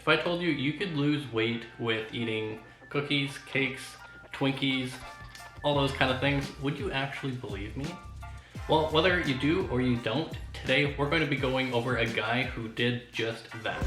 If I told you you could lose weight with eating cookies, cakes, Twinkies, all those kind of things, would you actually believe me? Well, whether you do or you don't, today we're going to be going over a guy who did just that.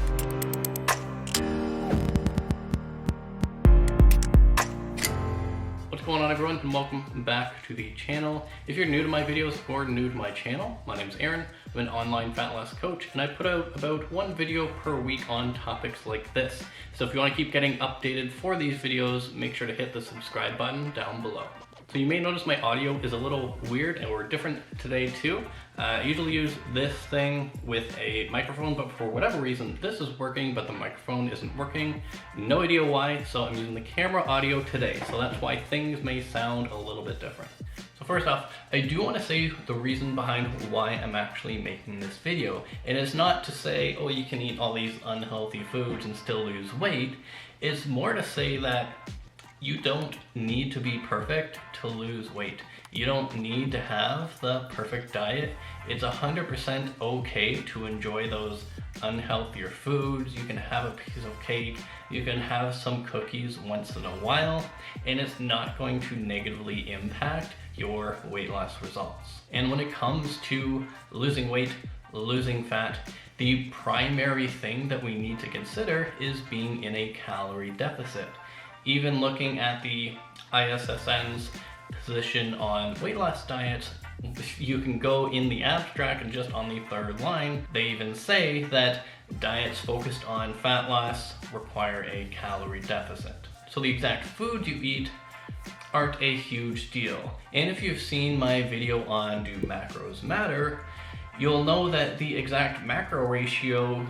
What's going on, everyone, and welcome back to the channel. If you're new to my videos or new to my channel, my name's Aaron. I'm an online fat loss coach, and I put out about one video per week on topics like this. So if you want to keep getting updated for these videos, make sure to hit the subscribe button down below. So you may notice my audio is a little weird or different today too. I usually use this thing with a microphone, but for whatever reason, this is working, but the microphone isn't working. No idea why, so I'm using the camera audio today. So that's why things may sound a little bit different. So first off, I do want to say the reason behind why I'm actually making this video. And it's not to say, oh, you can eat all these unhealthy foods and still lose weight. It's more to say that you don't need to be perfect to lose weight. You don't need to have the perfect diet. It's 100% okay to enjoy those unhealthier foods. You can have a piece of cake, you can have some cookies once in a while, and it's not going to negatively impact your weight loss results. And when it comes to losing weight, losing fat, the primary thing that we need to consider is being in a calorie deficit. Even looking at the ISSN's position on weight loss diets, you can go in the abstract and just on the third line, they even say that diets focused on fat loss require a calorie deficit. So the exact foods you eat aren't a huge deal. And if you've seen my video on Do Macros Matter, you'll know that the exact macro ratio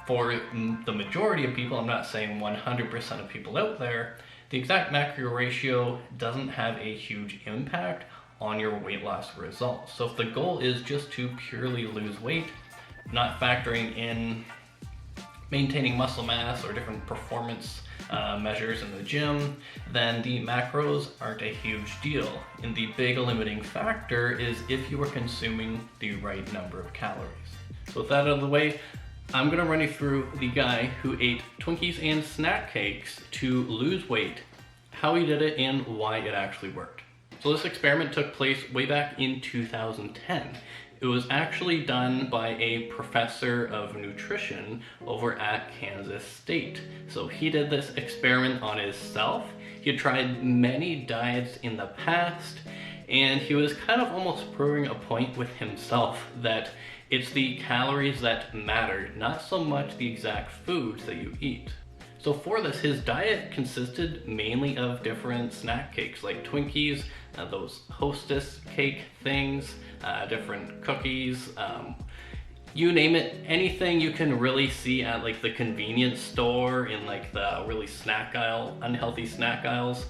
for the majority of people, I'm not saying 100% of people out there, the exact macro ratio doesn't have a huge impact on your weight loss results. So if the goal is just to purely lose weight, not factoring in maintaining muscle mass or different performance measures in the gym, then the macros aren't a huge deal. And the big limiting factor is if you are consuming the right number of calories. So with that out of the way, I'm gonna run you through the guy who ate Twinkies and snack cakes to lose weight, how he did it, and why it actually worked. So this experiment took place way back in 2010. It was actually done by a professor of nutrition over at Kansas State. So he did this experiment on himself. He had tried many diets in the past, and he was kind of almost proving a point with himself that it's the calories that matter, not so much the exact foods that you eat. So for this, his diet consisted mainly of different snack cakes like Twinkies, those Hostess cake things, different cookies, you name it, anything you can really see at like the convenience store in like the really snack aisle, unhealthy snack aisles.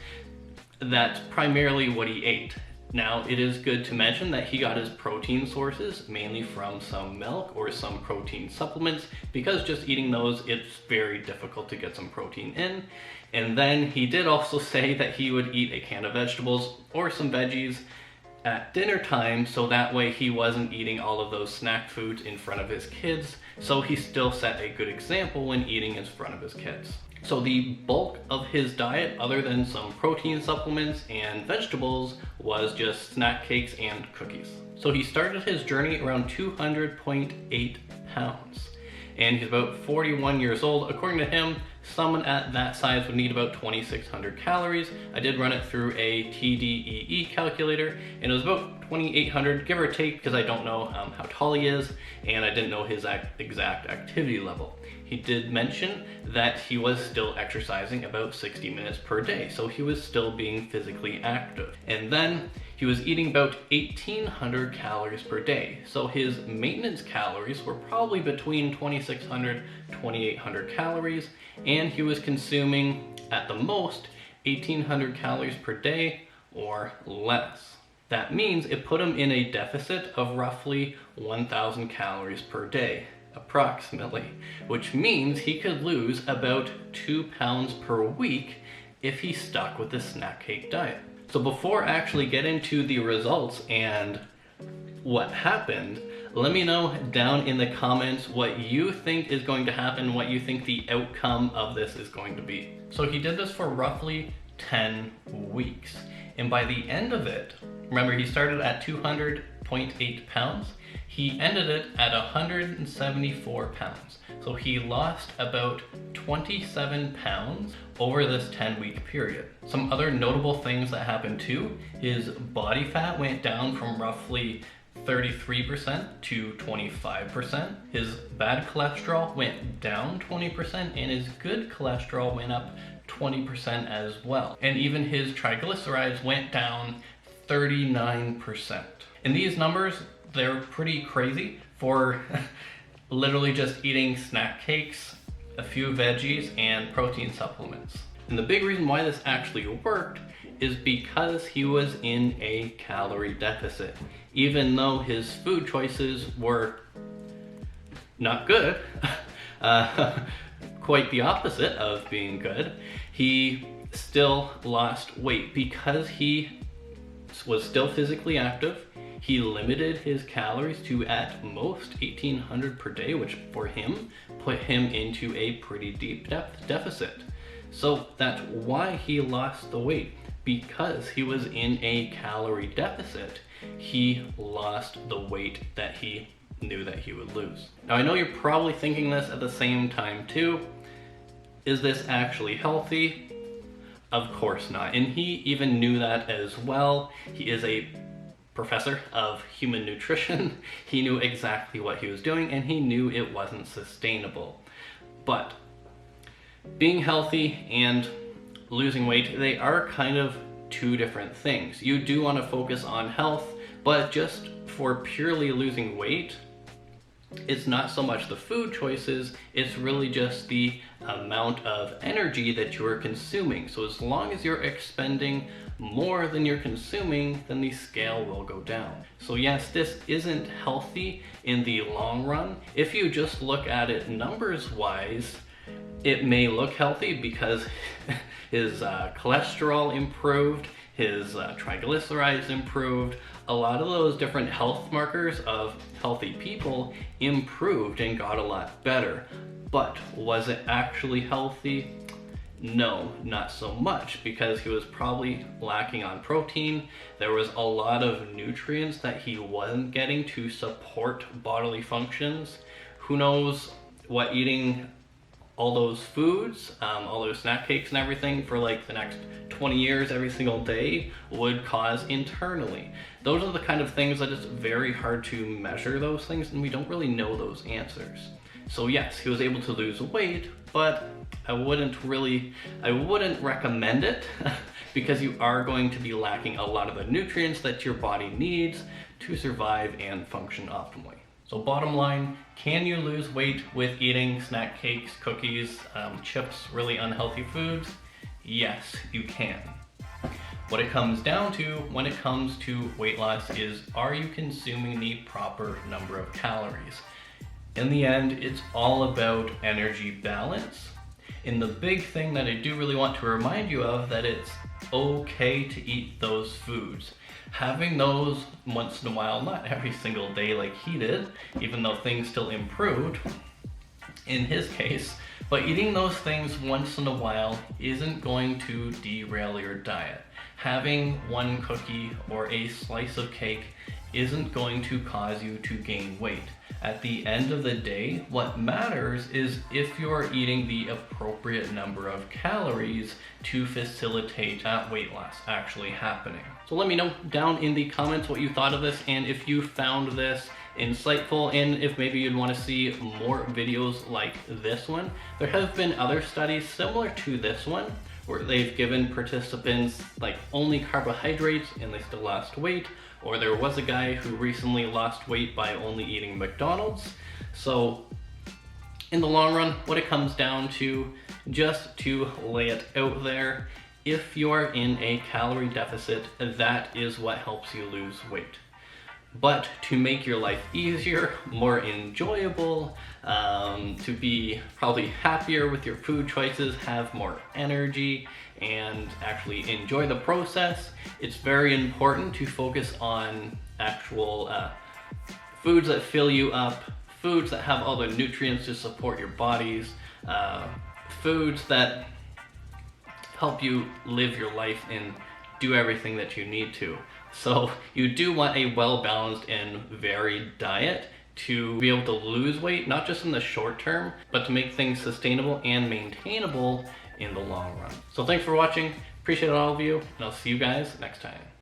That's primarily what he ate. Now, it is good to mention that he got his protein sources mainly from some milk or some protein supplements, because just eating those, it's very difficult to get some protein in. And then he did also say that he would eat a can of vegetables or some veggies at dinner time, so that way he wasn't eating all of those snack foods in front of his kids, so he still set a good example when eating in front of his kids. So the bulk of his diet, other than some protein supplements and vegetables, was just snack cakes and cookies. So he started his journey around 200.8 pounds. And he's about 41 years old. According to him, someone at that size would need about 2,600 calories. I did run it through a TDEE calculator, and it was about 2,800, give or take, because I don't know how tall he is, and I didn't know his exact activity level. He did mention that he was still exercising about 60 minutes per day, so he was still being physically active. And then he was eating about 1,800 calories per day. So his maintenance calories were probably between 2,600, 2,800 calories, and he was consuming at the most 1,800 calories per day or less. That means it put him in a deficit of roughly 1,000 calories per day, approximately, which means he could lose about 2 pounds per week if he stuck with the snack cake diet. So before I actually get into the results and what happened, Let me know down in the comments what you think is going to happen, what you think the outcome of this is going to be. So he did this for roughly 10 weeks. And by the end of it, remember he started at 200.8 pounds. He ended it at 174 pounds. So he lost about 27 pounds over this 10-week period. Some other notable things that happened too, his body fat went down from roughly 33% to 25%. His bad cholesterol went down 20% and his good cholesterol went up 20% as well. And even his triglycerides went down 39%. And these numbers, they're pretty crazy for literally just eating snack cakes, a few veggies, and protein supplements. And the big reason why this actually worked is because he was in a calorie deficit. Even though his food choices were not good, quite the opposite of being good, he still lost weight because he was still physically active. He limited his calories to at most 1,800 per day, which for him put him into a pretty deep deficit. So that's why he lost the weight. Because he was in a calorie deficit, he lost the weight that he knew that he would lose. Now I know you're probably thinking this at the same time too. Is this actually healthy? Of course not. And he even knew that as well. He is a professor of human nutrition. He knew exactly what he was doing and he knew it wasn't sustainable. But being healthy and losing weight, they are kind of two different things. You do want to focus on health, but just for purely losing weight, it's not so much the food choices, it's really just the amount of energy that you are consuming. So as long as you're expending more than you're consuming, then the scale will go down. So yes, this isn't healthy in the long run. If you just look at it numbers wise, it may look healthy because his cholesterol improved, his triglycerides improved, a lot of those different health markers of healthy people improved and got a lot better. But was it actually healthy? No, not so much, because he was probably lacking on protein. There was a lot of nutrients that he wasn't getting to support bodily functions. Who knows what eating all those foods, all those snack cakes and everything for like the next 20 years every single day would cause internally. Those are the kind of things that it's very hard to measure those things, and we don't really know those answers. So yes, he was able to lose weight, but I wouldn't recommend it because you are going to be lacking a lot of the nutrients that your body needs to survive and function optimally. So bottom line, can you lose weight with eating snack cakes, cookies, chips, really unhealthy foods? Yes, you can. What it comes down to when it comes to weight loss is, are you consuming the proper number of calories? In the end, it's all about energy balance. And the big thing that I do really want to remind you of, that it's okay to eat those foods. Having those once in a while, not every single day like he did, even though things still improved in his case, but eating those things once in a while isn't going to derail your diet. Having one cookie or a slice of cake isn't going to cause you to gain weight. At the end of the day, what matters is if you're eating the appropriate number of calories to facilitate that weight loss actually happening. So let me know down in the comments what you thought of this, and if you found this insightful, and if maybe you'd want to see more videos like this one. There have been other studies similar to this one where they've given participants like only carbohydrates and they still lost weight, or there was a guy who recently lost weight by only eating McDonald's. So in the long run, what it comes down to, just to lay it out there, if you're in a calorie deficit, that is what helps you lose weight. But to make your life easier, more enjoyable, to be probably happier with your food choices, have more energy, and actually enjoy the process, it's very important to focus on actual foods that fill you up, foods that have all the nutrients to support your bodies, foods that help you live your life and do everything that you need to. So you do want a well-balanced and varied diet to be able to lose weight, not just in the short term, but to make things sustainable and maintainable in the long run. So thanks for watching. Appreciate all of you, and I'll see you guys next time.